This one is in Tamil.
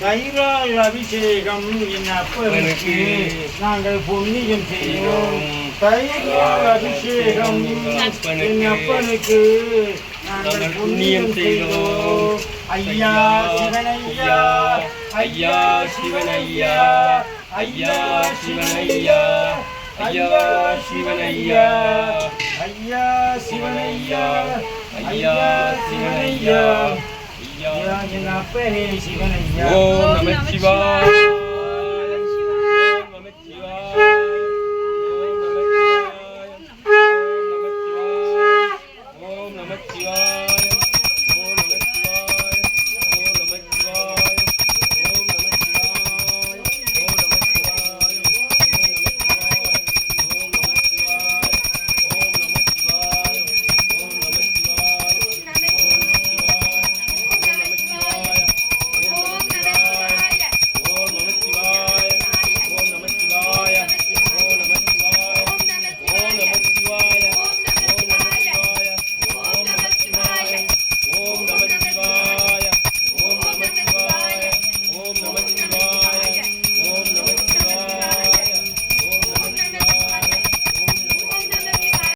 தயிரால் அபிஷேகம் என் அப்பனுக்கு நாங்கள் புண்ணியம் செய்வோம். தயிரால் அபிஷேகம் என் அப்பனுக்கு நாங்கள் புண்ணியம் செய்வோம். ஐயா சிவனையா, ஐயா சிவனையா, ஐயா சிவனையா, ஐயா சிவனையா, ஐயா சிவனையா, ஐயா சிவனையா, என் அப்பனே சிவனையா. ஓம் நம சிவாய.